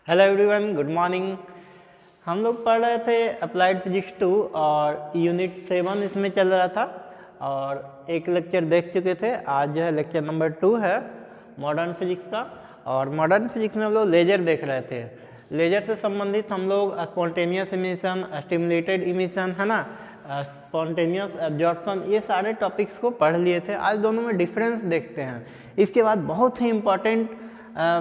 Hello everyone, good morning. हम लोग पढ़ रहे थे अप्लाइड फिजिक्स 2 और यूनिट 7 इसमें चल रहा था और एक लेक्चर देख चुके थे। आज जो है लेक्चर नंबर 2 है मॉडर्न फिजिक्स का। और मॉडर्न फिजिक्स में हम लोग लेजर देख रहे थे। लेजर से संबंधित हम लोग स्पॉन्टेनियस इमिशन, स्टिमुलेटेड इमिशन, है ना, स्पॉन्टेनियस एब्जॉर्प्शन, ये सारे टॉपिक्स को पढ़ लिए थे। आज दोनों में डिफरेंस देखते हैं। इसके बाद बहुत ही इम्पॉर्टेंट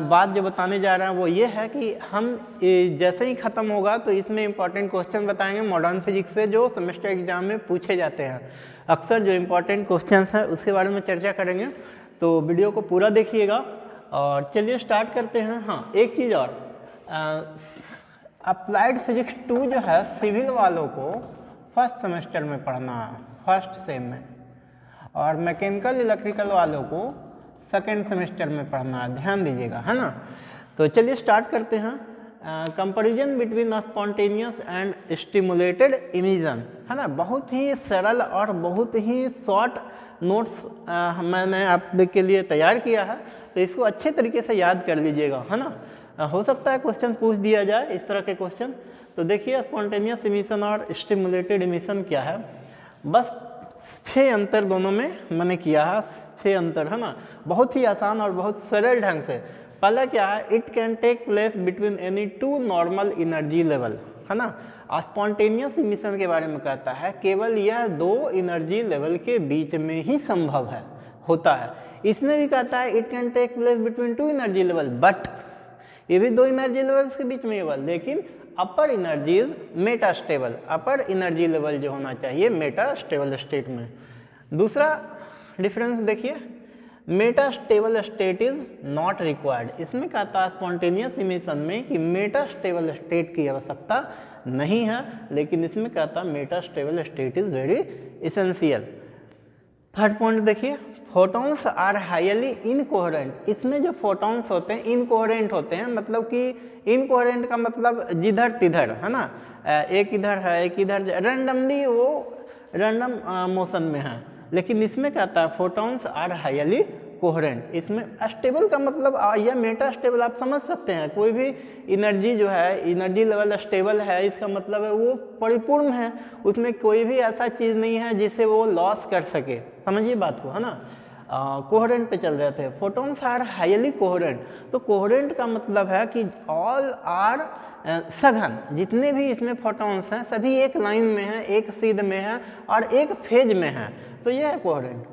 बात जो बताने जा रहे हैं वो ये है कि हम जैसे ही ख़त्म होगा तो इसमें इम्पॉर्टेंट क्वेश्चन बताएंगे मॉडर्न फिजिक्स से जो सेमेस्टर एग्जाम में पूछे जाते हैं। अक्सर जो इम्पॉर्टेंट क्वेश्चन हैं उसके बारे में चर्चा करेंगे, तो वीडियो को पूरा देखिएगा। और चलिए स्टार्ट करते हैं। हाँ, एक चीज़ और, अप्लाइड फिजिक्स 2 जो है सिविल वालों को फर्स्ट सेमेस्टर में पढ़ना है, फर्स्ट सेम में, और मैकेनिकल इलेक्ट्रिकल वालों को सेकेंड सेमेस्टर में पढ़ना है, ध्यान दीजिएगा, है ना। तो चलिए स्टार्ट करते हैं। Comparison between spontaneous and stimulated emission, है ना। बहुत ही सरल और बहुत ही शॉर्ट नोट्स मैंने आपके लिए तैयार किया है, तो इसको अच्छे तरीके से याद कर लीजिएगा, है ना। हो सकता है क्वेश्चन पूछ दिया जाए इस तरह के क्वेश्चन। तो देखिए स्पॉन्टेनियस इमिशन और स्टिमुलेटेड इमिशन क्या है। बस 6 अंतर दोनों में मैंने किया है, 6 अंतर, है ना। बहुत ही आसान और बहुत सरल ढंग से। पहला क्या है, it can take place between any two normal energy level, है ना। स्पॉन्टेनियस इमिशन के बारे में कहता है केवल यह 2 एनर्जी लेवल के बीच में ही संभव है, होता है। इसमें भी कहता है it can take place between 2 energy level, but ये भी 2 एनर्जी लेवल्स के बीच में होगा, लेकिन अपर एनर्जीज मेटा स्टेबल, अपर एनर्जी लेवल जो होना चाहिए मेटा स्टेबल स्टेट में। दूसरा डिफरेंस देखिए, Meta stable state is not required. इसमें कहता है स्पॉन्टेनियस इमिशन में कि मेटा स्टेबल स्टेट की आवश्यकता नहीं है, लेकिन इसमें कहता है Meta stable state is very essential. Third point देखिए, फोटॉन्स आर हाईली इनकोहेरेंट। इसमें जो फोटॉन्स होते हैं इनकोहेरेंट होते हैं, मतलब कि इनकोहेरेंट का मतलब जिधर तिधर, है ना। एक इधर है एक इधर, रैंडमली वो रैंडम मोशन में है। लेकिन इसमें कहता है फोटॉन्स आर हाईली कोहेरेंट। इसमें स्टेबल का मतलब या मेटा स्टेबल आप समझ सकते हैं, कोई भी एनर्जी जो है एनर्जी लेवल स्टेबल है, इसका मतलब है वो परिपूर्ण है, उसमें कोई भी ऐसा चीज़ नहीं है जिसे वो लॉस कर सके। समझिए बात को, है ना। कोहेरेंट पे चल रहे थे। फोटॉन्स आर हाईली कोहेरेंट, तो कोहेरेंट का मतलब है कि ऑल आर सघन, जितने भी इसमें फोटॉन्स हैं सभी एक लाइन में है, एक सीध में है और एक फेज में है, तो यह है कोहेरेंट।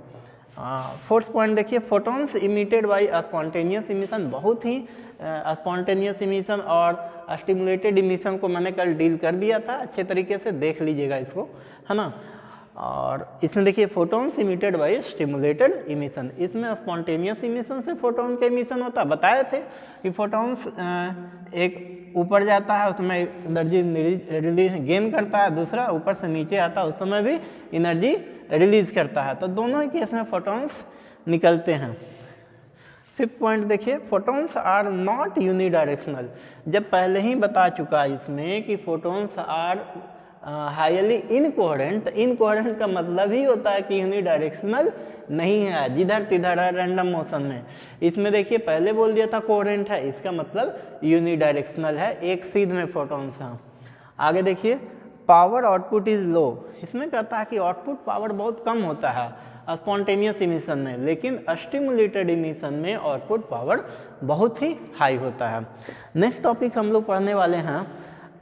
फोर्थ पॉइंट देखिए, photons emitted by spontaneous emission. बहुत ही स्पॉन्टेनियस इमिशन और स्टिमुलेटेड इमिशन को मैंने कल डील कर दिया था, अच्छे तरीके से देख लीजिएगा इसको, है ना। और इसमें देखिए photons emitted bye stimulated emission, इसमें स्पॉन्टेनियस इमिशन से फोटॉन का इमिशन होता है। बताए थे कि फोटॉन्स एक ऊपर जाता है उसमें एनर्जी रिलीज गेन करता है, दूसरा ऊपर से नीचे आता है उस समय भी एनर्जी रिलीज करता है, तो दोनों ही केस में फोटॉन्स निकलते हैं। फिफ्थ पॉइंट देखिए, फोटॉन्स आर नॉट यूनिडायरेक्शनल। जब पहले ही बता चुका इसमें कि photons are highly incoherent, incoherent का मतलब ही होता है कि यूनिडायरेक्शनल नहीं है, जिधर तिधर है, रैंडम मोशन में। इसमें देखिए पहले बोल दिया था कोहेरेंट है, इसका मतलब यूनिडायरेक्शनल है, एक सीध में फोटॉन्स हैं। आगे देखिए, पावर आउटपुट इज लो। इसमें कहता है कि आउटपुट पावर बहुत कम होता है स्पॉन्टेनियस इमिशन में, लेकिन स्टिमुलेटेड इमिशन में आउटपुट पावर बहुत ही हाई होता है। नेक्स्ट टॉपिक हम लोग पढ़ने वाले हैं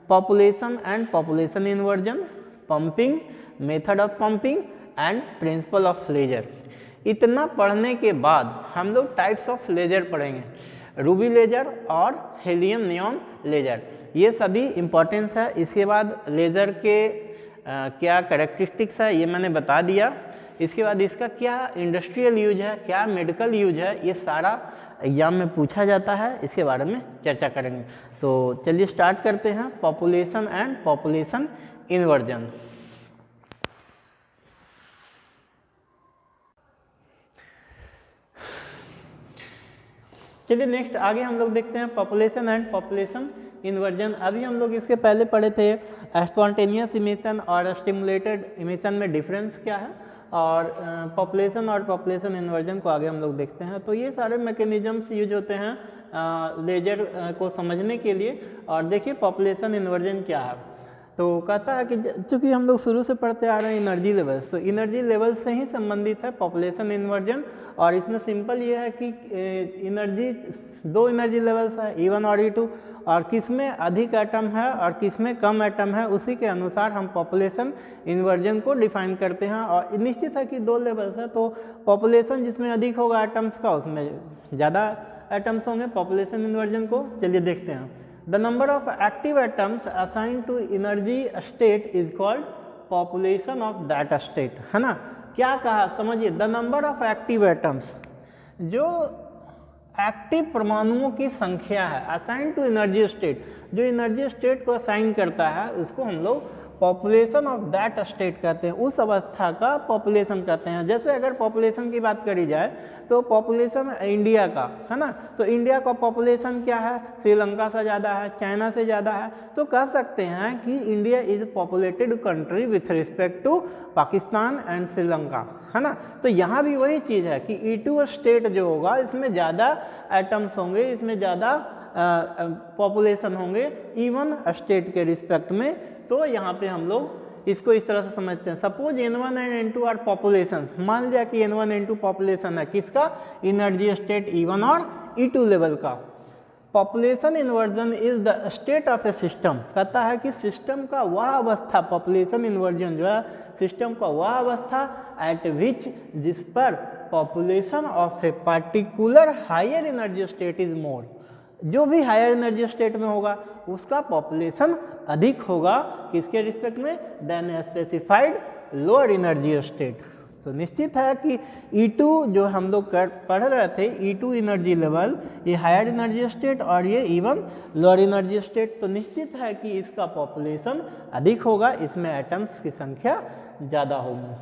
population and population inversion, pumping, method of pumping and principle of laser. इतना पढ़ने के बाद हम लोग टाइप्स ऑफ लेजर पढ़ेंगे, रूबी लेजर और हेलियम नियॉन लेजर, ये सभी इम्पोर्टेंस है। इसके बाद लेज़र के क्या कैरेक्टरिस्टिक्स है ये मैंने बता दिया। इसके बाद इसका क्या इंडस्ट्रियल यूज है, क्या मेडिकल यूज है, ये सारा एग्जाम में पूछा जाता है, इसके बारे में चर्चा करेंगे। तो चलिए स्टार्ट करते हैं, पॉपुलेशन एंड पॉपुलेशन इन्वर्जन। चलिए नेक्स्ट आगे हम लोग देखते हैं पॉपुलेशन एंड पॉपुलेशन इन्वर्जन। अभी हम लोग इसके पहले पढ़े थे स्पॉन्टेनियस इमिशन और स्टिमुलेटेड इमिशन में डिफरेंस क्या है। और पॉपुलेशन और पॉपुलेशन इन्वर्जन को आगे हम लोग देखते हैं। तो ये सारे मैकेनिज्म्स यूज होते हैं लेजर को समझने के लिए। और देखिए पॉपुलेशन इन्वर्जन क्या है। तो कहता है कि चूँकि हम लोग शुरू से पढ़ते आ रहे हैं एनर्जी लेवल्स, तो एनर्जी लेवल से ही संबंधित है पॉपुलेशन इन्वर्जन। और इसमें सिंपल ये है कि एनर्जी दो एनर्जी लेवल्स है E1 और E2, और किस में अधिक एटम है और किस में कम एटम है उसी के अनुसार हम पॉपुलेशन इन्वर्जन को डिफाइन करते हैं। और निश्चित है कि दो लेवल्स है, तो पॉपुलेशन जिसमें अधिक होगा एटम्स का उसमें ज़्यादा एटम्स होंगे पॉपुलेशन इन्वर्जन को। चलिए देखते हैं। The number of active atoms assign to energy state is called population of that state, है ना। क्या कहा समझिए, the number of active atoms, जो एक्टिव परमाणुओं की संख्या है, असाइन टू एनर्जी स्टेट, जो एनर्जी स्टेट को असाइन करता है उसको हम लोग पॉपुलेशन ऑफ दैट स्टेट कहते हैं, उस अवस्था का पॉपुलेशन कहते हैं। जैसे अगर पॉपुलेशन की बात करी जाए तो पॉपुलेशन इंडिया का है ना, तो इंडिया का पॉपुलेशन क्या है, श्रीलंका से ज़्यादा है, चाइना से ज़्यादा है, तो कह सकते हैं कि India is populated country with respect to Pakistan and Sri Lanka, है ना। तो यहाँ भी वही चीज़ है कि E2 स्टेट जो होगा इसमें ज़्यादा एटम्स होंगे, इसमें ज़्यादा पॉपुलेशन होंगे E1 स्टेट के रिस्पेक्ट में। तो यहाँ पे हम लोग इसको इस तरह से समझते हैं। Suppose N1 and N2 are population, मान लिया कि N1 N2 पॉपुलेशन है किसका, एनर्जी स्टेट E1 और E2 लेवल का। Population inversion is the state of A system, कहता है कि सिस्टम का वह अवस्था, पॉपुलेशन इन्वर्जन जो है सिस्टम का वह अवस्था एट विच, जिस पर population of a particular higher energy state is more, जो भी हायर एनर्जी स्टेट में होगा उसका पॉपुलेशन अधिक होगा किसके रिस्पेक्ट में, than a specified lower energy state. तो निश्चित है कि E2 जो हम लोग पढ़ रहे थे, E2 एनर्जी लेवल, ये हायर एनर्जी स्टेट और ये E1 लोअर एनर्जी स्टेट, तो निश्चित है कि इसका पॉपुलेशन अधिक होगा, इसमें एटम्स की संख्या ज़्यादा होगी।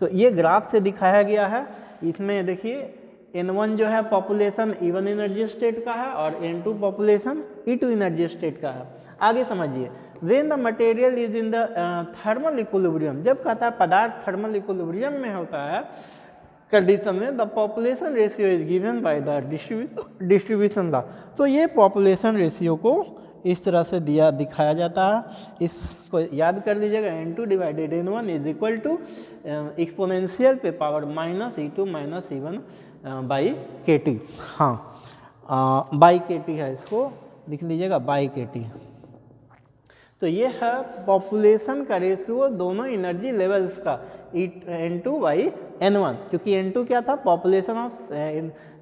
तो ये ग्राफ से दिखाया गया है। इसमें देखिए N1 जो है पॉपुलेशन E1 एनर्जी स्टेट का है और N2 population E2 energy state का है। आगे समझिए, when the material is in the thermal equilibrium, जब कहता है पदार्थ थर्मल इक्विलिब्रियम में होता है कंडीशन में, the population ratio is given by the distribution the, तो ये पॉपुलेशन रेशियो को इस तरह से दिखाया जाता है। इसको याद कर लीजिएगा, N2 divided N1 is equal to exponential पे power -E2 - E1 by KT। हाँ बाई KT है, इसको लिख लीजिएगा बाई KT। तो ये है पॉपुलेशन का रेशियो दोनों एनर्जी लेवल्स का, N2 बाई N1, क्योंकि N2 क्या था, population of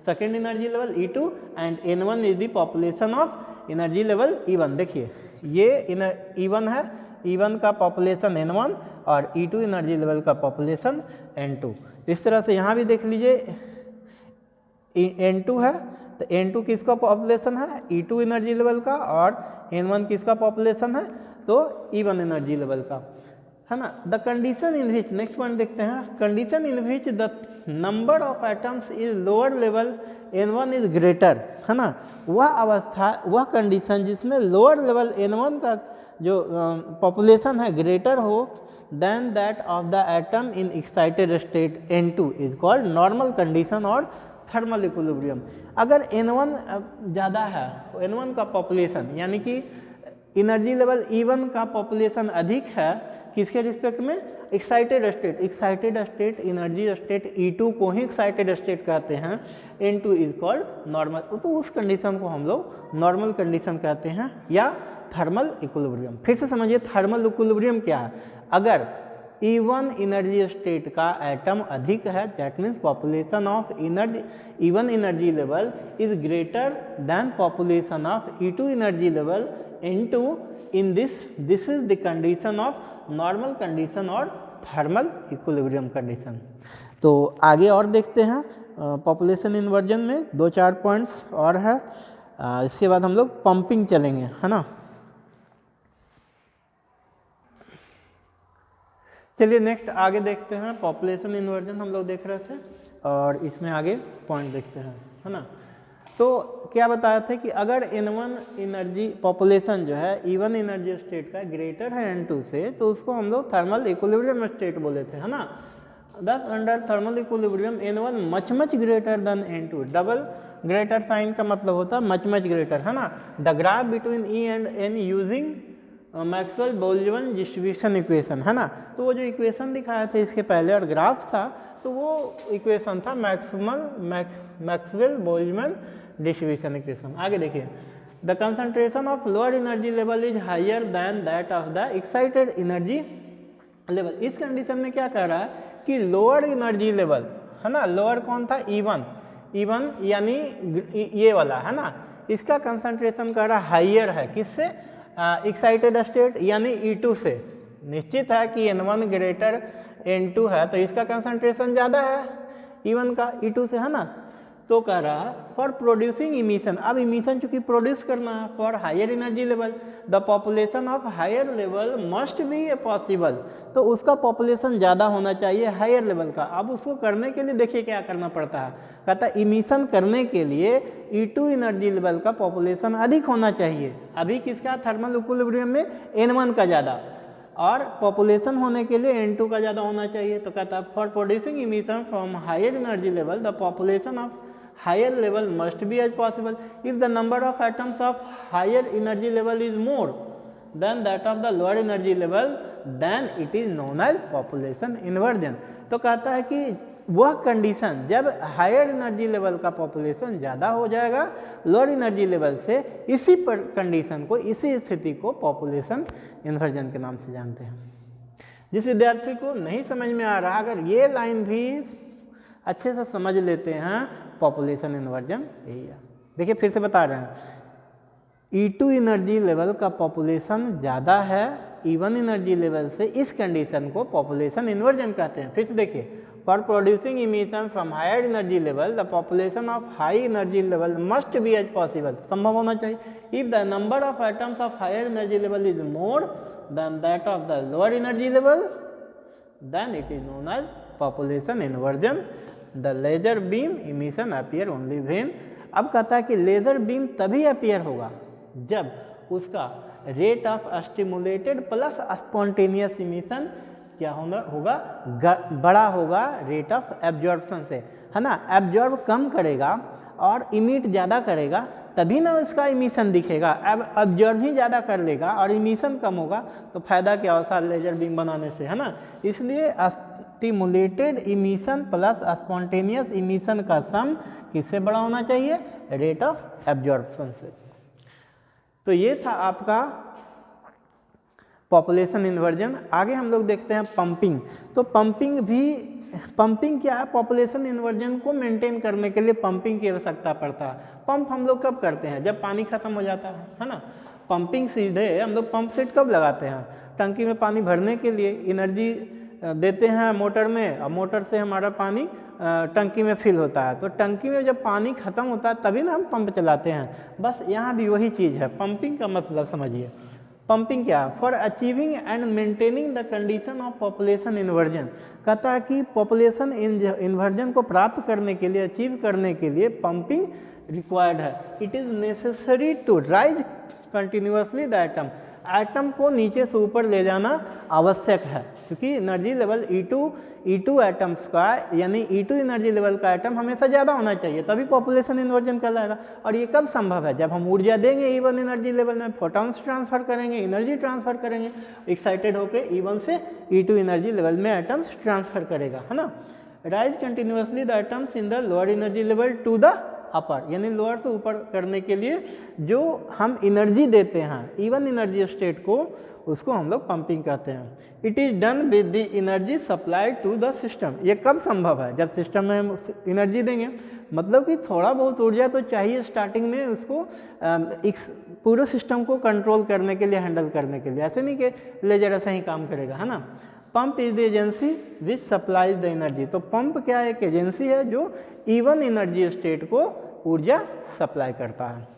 second energy level E2 and N1 is the population of energy level E1। देखिए ये E1 है, E1 का पॉपुलेशन N1 और E2 एनर्जी लेवल का पॉपुलेशन N2। इस तरह से यहाँ भी देख लीजिए N2 है, तो N2 किसका पॉपुलेशन है, E2 एनर्जी लेवल का, और N1 किसका पॉपुलेशन है, तो E1 एनर्जी लेवल का, है ना। The condition in which, next point देखते हैं, condition in which the number of atoms is lower level N1 is greater, है ना। वह अवस्था, वह कंडीशन जिसमें लोअर लेवल N1 का जो पॉपुलेशन है ग्रेटर हो than that of the atom in excited state N2 is called normal condition और थर्मल इक्विलिब्रियम। अगर N1 ज़्यादा है, N1 का पॉपुलेशन यानी कि एनर्जी लेवल E1 का पॉपुलेशन अधिक है किसके रिस्पेक्ट में, excited state, excited state energy state E2 को ही एक्साइटेड स्टेट कहते हैं, N2 इज कॉल्ड नॉर्मल, तो उस कंडीशन को हम लोग नॉर्मल कंडीशन कहते हैं या थर्मल इक्विलिब्रियम। फिर से समझिए थर्मल इक्विलिब्रियम क्या है, अगर E1 एनर्जी स्टेट का एटम अधिक है, that means population of E1 energy level is greater than population of E2 energy level N2, in this is the condition of normal condition और थर्मल इक्विलिब्रियम कंडीशन। तो आगे और देखते हैं population inversion में 2-4 पॉइंट्स और है, इसके बाद हम लोग पंपिंग चलेंगे, है ना। चलिए नेक्स्ट आगे देखते हैं, पॉपुलेशन इन्वर्जन हम लोग देख रहे थे और इसमें आगे पॉइंट देखते हैं, है ना। तो क्या बताया था कि अगर N1 एनर्जी पॉपुलेशन जो है E1 एनर्जी स्टेट का ग्रेटर है N2 से, तो उसको हम लोग थर्मल इक्विलिब्रियम स्टेट बोले थे, है ना। Thus under thermal equilibrium N1 much greater than N2, double greater sign का मतलब होता है मच ग्रेटर, है ना। The graph between E and N using Maxwell Boltzmann distribution equation, है ना। तो वो जो इक्वेशन दिखाया था इसके पहले और ग्राफ था, तो वो इक्वेशन था मैक्सवेल बोल्ट्जमैन डिस्ट्रीब्यूशन इक्वेशन। आगे देखिए, the concentration of lower energy level is higher than that of the excited energy level. इस कंडीशन में क्या कह रहा है कि लोअर एनर्जी लेवल, है ना, लोअर कौन था, E1 यानी ये वाला, है ना, इसका कंसंट्रेशन कह रहा हाइयर है, किससे, एक्साइटेड स्टेट यानी E2 से। निश्चित है कि N1 ग्रेटर N2 है, तो इसका कंसंट्रेशन ज़्यादा है E1 का E2 से, है ना। तो कह रहा फॉर प्रोड्यूसिंग इमिशन, अब इमिशन चूंकि प्रोड्यूस करना है, for higher energy level the population of higher level must be a possible, तो उसका पॉपुलेशन ज़्यादा होना चाहिए हायर लेवल का। अब उसको करने के लिए देखिए क्या करना पड़ता है, कहता है इमिशन करने के लिए E2 एनर्जी लेवल का पॉपुलेशन अधिक होना चाहिए। अभी किसका, थर्मल इक्विलिब्रियम में N1 का ज़्यादा, और पॉपुलेशन होने के लिए N2 का ज़्यादा होना चाहिए। तो कहता है for producing emission from higher energy level the population of higher level must be as possible. If the number of atoms of higher energy level is more than that of the lower energy level, then it is known as population inversion. तो कहता है कि वह condition जब higher energy level का population ज़्यादा हो जाएगा लोअर एनर्जी लेवल से, इसी पर कंडीशन को, इसी स्थिति को पॉपुलेशन इन्वर्जन के नाम से जानते हैं। जिस विद्यार्थी को नहीं समझ में आ रहा, अगर ये लाइन भी अच्छे से समझ लेते हैं, पॉपुलेशन इन्वर्जन यही है। देखिए फिर से बता रहे हैं, E2 एनर्जी लेवल का पॉपुलेशन ज़्यादा है E1 एनर्जी लेवल से, इस कंडीशन को पॉपुलेशन इन्वर्जन कहते हैं। फिर से देखिए, for producing emission from higher energy level the population of high energy level must be as possible, संभव होना चाहिए। If the number of atoms of higher energy level is more than that of the lower energy level, then it is known as population inversion. The laser beam emission appear only when, अब कहता है कि laser beam तभी appear होगा जब उसका rate of stimulated plus spontaneous emission क्या होगा, बड़ा होगा रेट ऑफ एब्जॉर्प्शन से, है ना। एब्जॉर्ब कम करेगा और इमिट ज़्यादा करेगा, तभी ना इसका इमिशन दिखेगा। अब एब्जॉर्ब ही ज़्यादा कर लेगा और इमिशन कम होगा, तो फायदा क्या होता है लेजर बीम बनाने से, है ना। इसलिए stimulated emission plus spontaneous emission का सम किससे बड़ा होना चाहिए, रेट ऑफ एब्जॉर्प्शन से। तो ये था आपका पॉपुलेशन इन्वर्जन। आगे हम लोग देखते हैं पंपिंग। तो पंपिंग क्या है, पॉपुलेशन इन्वर्जन को मेंटेन करने के लिए पंपिंग की आवश्यकता पड़ता है। पंप हम लोग कब करते हैं, जब पानी खत्म हो जाता है ना। पंपिंग सीधे हम लोग पंप सेट कब लगाते हैं, टंकी में पानी भरने के लिए एनर्जी देते हैं मोटर में, और मोटर से हमारा पानी टंकी में फिल होता है। तो टंकी में जब पानी खत्म होता है तभी ना हम पंप चलाते हैं। बस यहाँ भी वही चीज़ है, पंपिंग का मतलब समझिए। पंपिंग क्या है, for achieving and maintaining the condition of population inversion, कहता है कि पॉपुलेशन इन्वर्जन को प्राप्त करने के लिए, अचीव करने के लिए पंपिंग रिक्वायर्ड है। It is necessary to rise continuously the atom को नीचे से ऊपर ले जाना आवश्यक है, क्योंकि एनर्जी लेवल E2 एटम्स का, यानी E2 एनर्जी लेवल का एटम हमेशा ज़्यादा होना चाहिए, तभी पॉपुलेशन इन्वर्जन कहलाएगा। और ये कब संभव है, जब हम ऊर्जा देंगे E1 एनर्जी लेवल में, फोटॉन्स ट्रांसफर करेंगे, एनर्जी ट्रांसफर करेंगे, एक्साइटेड होकर E1 से E2 एनर्जी लेवल में एटम्स ट्रांसफर करेगा, है ना। Rise continuously the atoms in the lower energy level to the upper, यानी लोअर से ऊपर करने के लिए जो हम एनर्जी देते हैं E1 एनर्जी स्टेट को, उसको हम लोग पंपिंग कहते हैं। It is done with the energy supply to the system. ये कब संभव है, जब सिस्टम में हम एनर्जी देंगे, मतलब कि थोड़ा बहुत ऊर्जा तो चाहिए स्टार्टिंग में उसको पूरे सिस्टम को कंट्रोल करने के लिए, हैंडल करने के लिए। ऐसे नहीं कि लेजर ऐसा ही काम करेगा, है ना। Pump is the agency which supplies the energy. तो पंप क्या है, एक एजेंसी है जो E1 एनर्जी स्टेट को ऊर्जा सप्लाई करता है।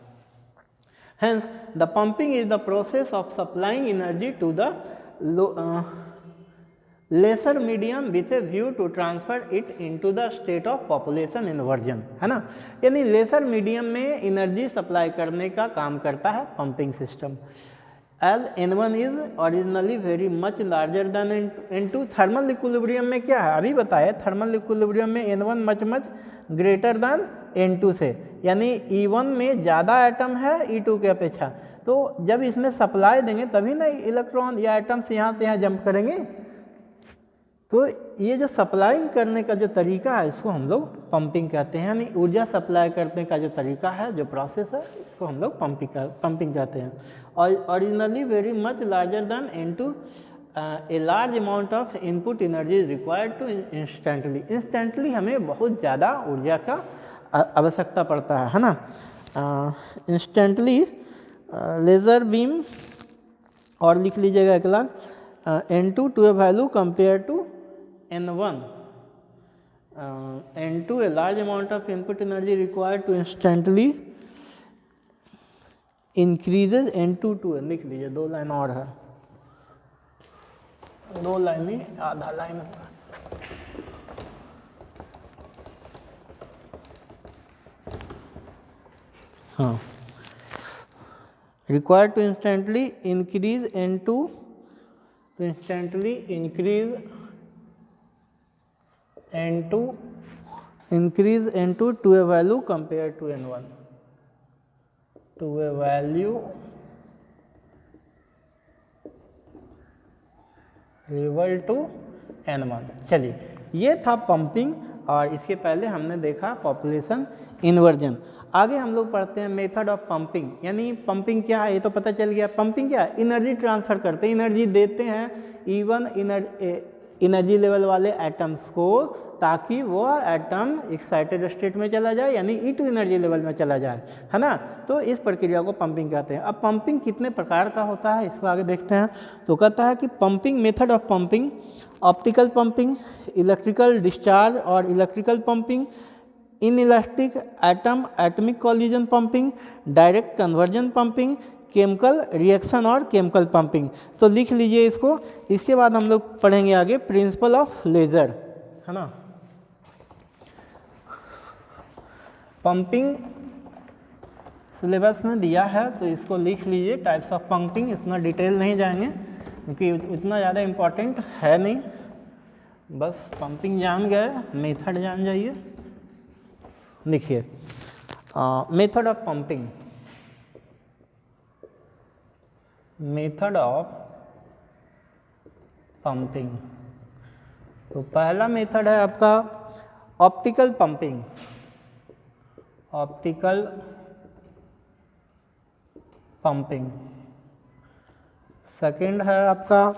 Hence, the pumping is the process of supplying energy to the lesser medium with a view to transfer it into the state of population inversion, है ना। यानी लेसर मीडियम में energy supply करने का काम करता है pumping system. L N1 is originally very much larger than N2। Thermal equilibrium में क्या है, अभी बताया, थर्मल इक्विलिब्रियम में N1 much greater than N2 से, यानी E1 में ज़्यादा एटम है E2 के अपेक्षा। तो जब इसमें सप्लाई देंगे तभी ना इलेक्ट्रॉन या एटम्स यहाँ से यहाँ जंप करेंगे। तो ये जो सप्लाई करने का जो तरीका है इसको हम लोग पंपिंग कहते हैं, यानी ऊर्जा सप्लाई करने का जो तरीका है, जो प्रोसेस है, इसको हम लोग पंपिंग कहते हैं। और originally very much larger than N2, a large amount of input energy is required to instantly हमें बहुत ज़्यादा ऊर्जा का आवश्यकता पड़ता है ना। इंस्टेंटली लेज़र बीम, और लिख लीजिएगा अगला N2 to a value compare to N1, N2 a large amount of input energy required to instantly increases N2 to, लिख लीजिए, 2 लाइन और है, 2 लाइन ही, आधा लाइन है। हाँ, required to instantly increase N2, to instantly increase N2 to a value compared to N1, to a value equal to N1। चलिए, ये था पंपिंग, और इसके पहले हमने देखा पॉपुलेशन इन्वर्जन। आगे हम लोग पढ़ते हैं मेथड ऑफ पंपिंग, यानी पंपिंग क्या है ये तो पता चल गया। पंपिंग क्या है, एनर्जी ट्रांसफ़र करते हैं, एनर्जी देते हैं इवन एनर्जी लेवल वाले एटम्स को, ताकि वो एटम एक्साइटेड स्टेट में चला जाए, यानी E2 एनर्जी लेवल में चला जाए, है ना। तो इस प्रक्रिया को पंपिंग कहते हैं। अब पंपिंग कितने प्रकार का होता है इसको आगे देखते हैं। तो कहता है कि pumping, method of pumping, optical pumping, electrical discharge और electrical pumping, inelastic atom atomic collision pumping, direct conversion pumping, chemical reaction और केमिकल पंपिंग। तो लिख लीजिए इसको। इसके बाद हम लोग पढ़ेंगे आगे प्रिंसिपल ऑफ लेजर, है ना। पंपिंग सिलेबस में दिया है तो इसको लिख लीजिए, टाइप्स ऑफ पंपिंग। इसमें डिटेल नहीं जाएंगे क्योंकि उतना ज़्यादा इम्पोर्टेंट है नहीं, बस पंपिंग जान गए, मेथड जान जाइए। देखिए method of pumping, method of pumping. तो पहला मेथड है आपका optical pumping, optical pumping. Second है आपका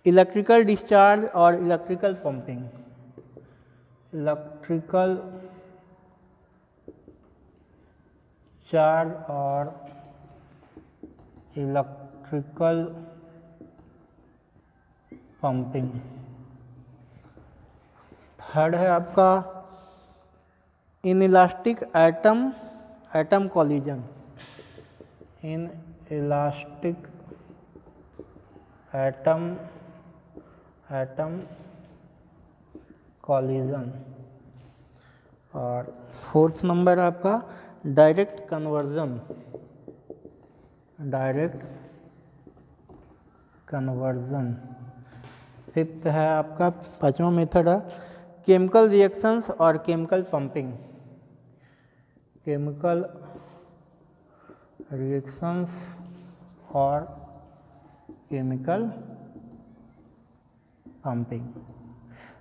इलेक्ट्रिकल डिस्चार्ज और इलेक्ट्रिकल पंपिंग, इलेक्ट्रिकल चार्ज और इलेक्ट्रिकल पंपिंग। थर्ड है आपका in elastic atom collision, in elastic atom collision. और फोर्थ नंबर आपका direct conversion, direct conversion. Fifth है आपका, पांचवा मेथड है केमिकल रिएक्शंस और केमिकल पंपिंग, केमिकल रिएक्शंस और केमिकल पंपिंग।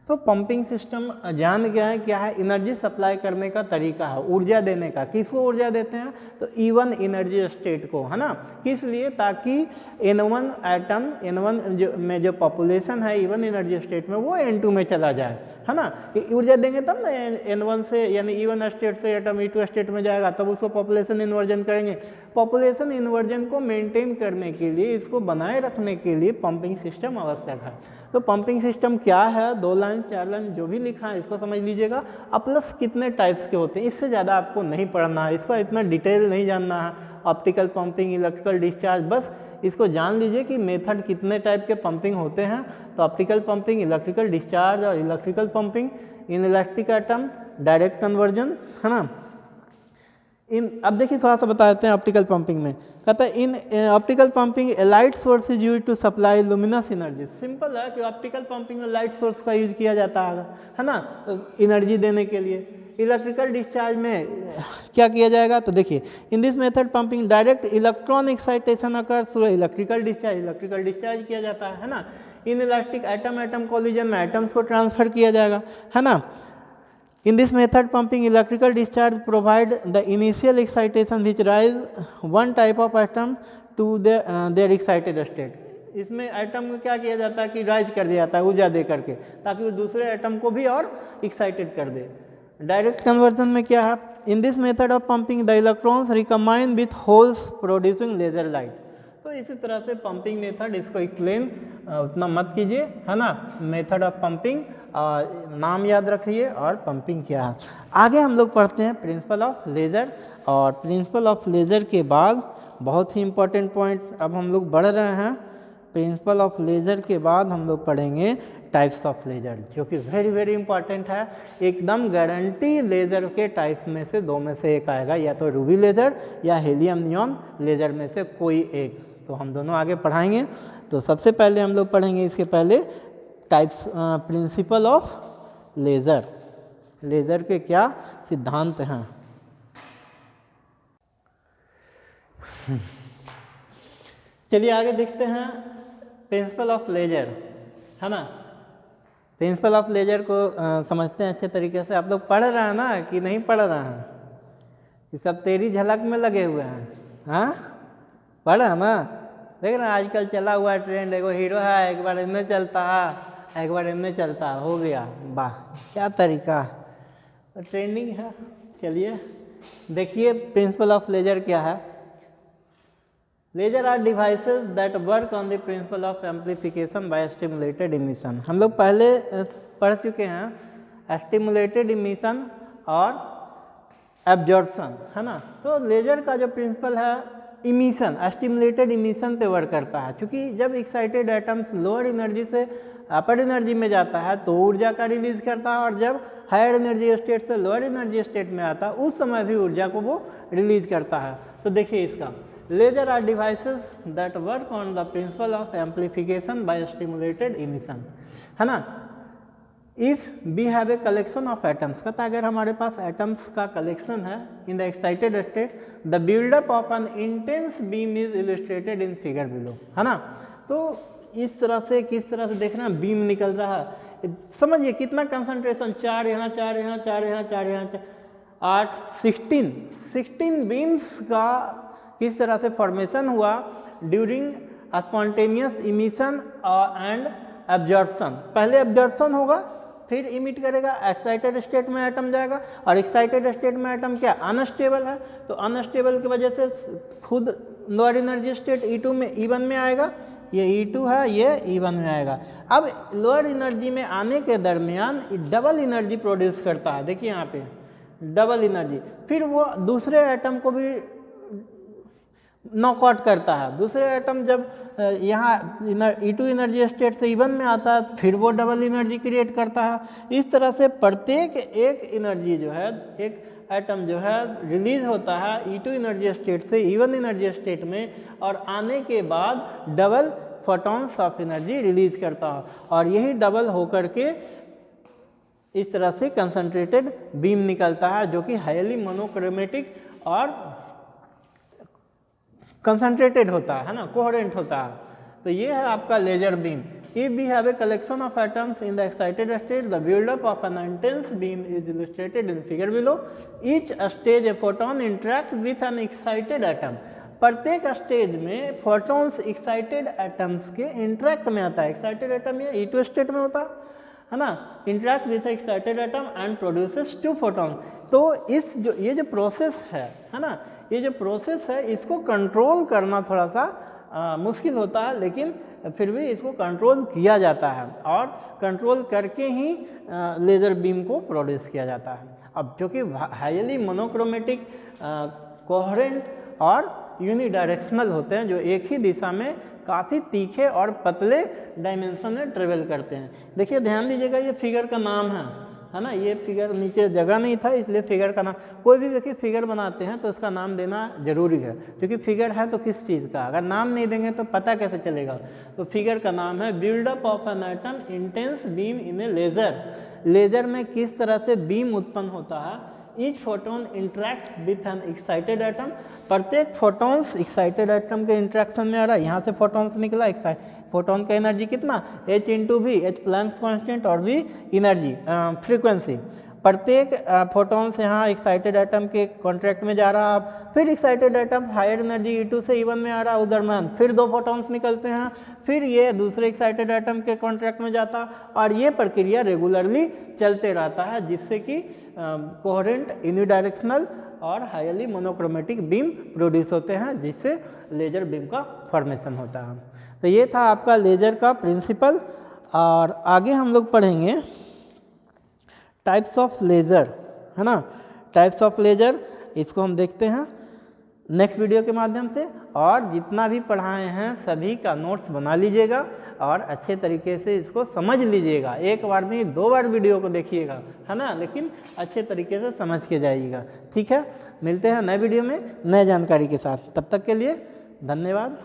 तो पंपिंग सिस्टम जान गया है क्या है, एनर्जी सप्लाई करने का तरीका है, ऊर्जा देने का। किसको ऊर्जा देते हैं, तो E1 एनर्जी स्टेट को, है ना। किस लिए, ताकि N1 एटम, N1 में जो पॉपुलेशन है E1 एनर्जी स्टेट में, वो N2 में चला जाए, है ना। ऊर्जा देंगे तब ना N1 से, यानी E1 स्टेट से एटम E2 स्टेट में जाएगा, तब उसको पॉपुलेशन इन्वर्जन करेंगे। पॉपुलेशन इन्वर्जन को मेंटेन करने के लिए, इसको बनाए रखने के लिए पंपिंग सिस्टम आवश्यक है। तो पंपिंग सिस्टम क्या है, 2 लाइन 4 लाइन जो भी लिखा है इसको समझ लीजिएगा। अब प्लस कितने टाइप्स के होते हैं, इससे ज़्यादा आपको नहीं पढ़ना है, इसका इतना डिटेल नहीं जानना है। ऑप्टिकल पंपिंग, इलेक्ट्रिकल डिस्चार्ज, बस इसको जान लीजिए कि मेथड कितने टाइप के पंपिंग होते हैं। तो ऑप्टिकल पंपिंग, इलेक्ट्रिकल डिस्चार्ज और electrical pumping, inelastic atom, direct conversion, है ना। अब देखिए थोड़ा सा बता देते हैं ऑप्टिकल पंपिंग में। कहता है in optical pumping light source is use to supply luminous energy. Simple है कि ऑप्टिकल पंपिंग में लाइट सोर्स का यूज किया जाता है ना, एनर्जी देने के लिए। इलेक्ट्रिकल डिस्चार्ज में क्या किया जाएगा, तो देखिए इन this method pumping direct electron excitation occur through electrical discharge किया जाता है ना। इन इलेक्ट्रिक एटम कोलिजन में एटम्स को ट्रांसफर किया जाएगा, है ना। In this method pumping electrical discharge provide the initial excitation which rise one type of atom to their excited state। इसमें एटम को क्या किया जाता है कि राइज कर दिया जाता है ऊर्जा दे करके, ताकि वो दूसरे एटम को भी और एक्साइटेड कर दे। डायरेक्ट कन्वर्जन में क्या है, in this method of pumping the electrons recombine with holes producing laser light. तो इसी तरह से पंपिंग मेथड, इसको एक्सप्लेन उतना मत कीजिए, है ना। मेथड ऑफ पंपिंग नाम याद रखिए और पंपिंग क्या है। आगे हम लोग पढ़ते हैं प्रिंसिपल ऑफ लेज़र, और प्रिंसिपल ऑफ लेज़र के बाद बहुत ही इंपॉर्टेंट पॉइंट अब हम लोग बढ़ रहे हैं। प्रिंसिपल ऑफ लेज़र के बाद हम लोग पढ़ेंगे टाइप्स ऑफ लेज़र, जो कि वेरी इंपॉर्टेंट है। एकदम गारंटी लेज़र के टाइप्स में से दो में से एक आएगा, या तो रूबी लेज़र या हीलियम नियॉन लेज़र में से कोई एक। तो हम दोनों आगे पढ़ाएंगे। तो सबसे पहले हम लोग पढ़ेंगे इसके पहले types, principle of laser. Laser के क्या सिद्धांत हैं। चलिए आगे देखते हैं प्रिंसिपल ऑफ लेज़र, है ना। प्रिंसिपल ऑफ लेज़र को समझते हैं अच्छे तरीके से। आप लोग पढ़ रहे हैं ना कि नहीं पढ़ रहे हैं, ये सब तेरी झलक में लगे हुए हैं, हाँ पढ़ रहे हैं ना। देख रहे हैं आजकल चला हुआ है ट्रेंड, एगो हीरो है एक बार इनमें चलता है एक बार इनमें चलता है, हो गया, वाह क्या तरीका, तो ट्रेंडिंग है। चलिए देखिए प्रिंसिपल ऑफ लेज़र क्या है। Laser are devices that work on the principle of amplification by stimulated emission. हम लोग पहले पढ़ चुके हैं स्टिमुलेटेड इमिशन और एब्जॉर्प्शन, है ना। तो लेज़र का जो प्रिंसिपल है इमिशन, स्टिमुलेटेड इमिशन पे वर्क करता है। क्योंकि जब एक्साइटेड एटम्स लोअर एनर्जी से अपर एनर्जी में जाता है तो ऊर्जा का रिलीज करता है, और जब हायर एनर्जी स्टेट से लोअर एनर्जी स्टेट में आता है उस समय भी ऊर्जा को वो रिलीज करता है। तो देखिए इसका, laser are devices that work on the principle of amplification by stimulated emission, है ना। If we have a collection of atoms, कहता अगर हमारे पास एटम्स का कलेक्शन है in the excited state, the buildup of an intense beam is illustrated in figure below, है ना। तो इस तरह से किस तरह से देखना बीम निकल रहा है, समझिए कितना कंसंट्रेशन, 4 यहाँ 4 यहाँ 4 यहाँ 4 यहाँ 8 16 बीम्स का किस तरह से फॉर्मेशन हुआ during spontaneous emission and absorption. पहले एब्जॉर्प्शन होगा फिर इमिट करेगा, एक्साइटेड स्टेट में एटम जाएगा, और एक्साइटेड स्टेट में एटम क्या अनस्टेबल है, तो अनस्टेबल की वजह से खुद लोअर एनर्जी स्टेट E2 में E1 में आएगा, ये E2 है ये E1 में आएगा। अब लोअर एनर्जी में आने के दरमियान डबल एनर्जी प्रोड्यूस करता है, देखिए यहाँ पे डबल एनर्जी, फिर वो दूसरे एटम को भी नॉकआउट करता है। दूसरे एटम जब यहाँ E2 एनर्जी स्टेट से E1 में आता है फिर वो डबल एनर्जी क्रिएट करता है। इस तरह से प्रत्येक एक एनर्जी जो है, एक एटम जो है रिलीज होता है E2 एनर्जी स्टेट से E1 एनर्जी स्टेट में, और आने के बाद double photons of energy release करता है, और यही डबल होकर के इस तरह से कंसंट्रेटेड बीम निकलता है, जो कि हाईली मोनोक्रोमेटिक और कंसंट्रेटेड होता है ना, कोहेरेंट होता है। तो ये है आपका laser beam. If we have a collection of atoms in the excited state, the buildup of an intense beam is illustrated in figure below. Each stage a photon interact with an excited atom. प्रत्येक stage में photons excited atoms के interact में आता है। Excited atom ये E2 state में होता है ना, interact with excited atom and produces 2 photon. तो इस जो ये जो प्रोसेस है ना, ये जो प्रोसेस है इसको कंट्रोल करना थोड़ा सा मुश्किल होता है, लेकिन फिर भी इसको कंट्रोल किया जाता है, और कंट्रोल करके ही लेज़र बीम को प्रोड्यूस किया जाता है। अब जो कि हाईली मोनोक्रोमेटिक, कोहेरेंट और यूनिडायरेक्शनल होते हैं, जो एक ही दिशा में काफ़ी तीखे और पतले डायमेंशन में ट्रेवल करते हैं। देखिए ध्यान दीजिएगा, ये फिगर का नाम है, है ना। ये फिगर नीचे जगह नहीं था इसलिए फिगर का नाम, कोई भी देखिए फिगर बनाते हैं तो उसका नाम देना जरूरी है, क्योंकि फिगर है तो किस चीज़ का, अगर नाम नहीं देंगे तो पता कैसे चलेगा। तो फिगर का नाम है buildup of an atom intense beam in a laser. Laser में किस तरह से बीम उत्पन्न होता है। Each photon interact with an excited atom, प्रत्येक फोटॉन्स एक्साइटेड एटम के इंट्रैक्शन में आ रहा है। यहाँ से फोटॉन्स निकला, फोटोन का एनर्जी कितना h into v, h Planck's constant और v एनर्जी फ्रीक्वेंसी। प्रत्येक फोटॉन्स यहाँ एक्साइटेड एटम के कॉन्ट्रैक्ट में जा रहा है, फिर excited atom higher energy E2 से E1 में आ रहा है, उधर में फिर 2 फोटॉन्स निकलते हैं, फिर ये दूसरे एक्साइटेड एटम के कॉन्ट्रैक्ट में जाता है, और ये प्रक्रिया रेगुलरली चलते रहता है, जिससे कि कोहेरेंट यूनिडायरेक्शनल और हाईली मोनोक्रोमेटिक बीम प्रोड्यूस होते हैं, जिससे लेजर बीम का फॉर्मेशन होता है। तो ये था आपका लेजर का प्रिंसिपल। और आगे हम लोग पढ़ेंगे टाइप्स ऑफ लेज़र, है ना। टाइप्स ऑफ लेज़र इसको हम देखते हैं नेक्स्ट वीडियो के माध्यम से। और जितना भी पढ़ाए हैं सभी का नोट्स बना लीजिएगा और अच्छे तरीके से इसको समझ लीजिएगा। एक बार नहीं 2 बार वीडियो को देखिएगा, है ना, लेकिन अच्छे तरीके से समझ के जाइएगा। ठीक है, मिलते हैं नए वीडियो में नए जानकारी के साथ। तब तक के लिए धन्यवाद।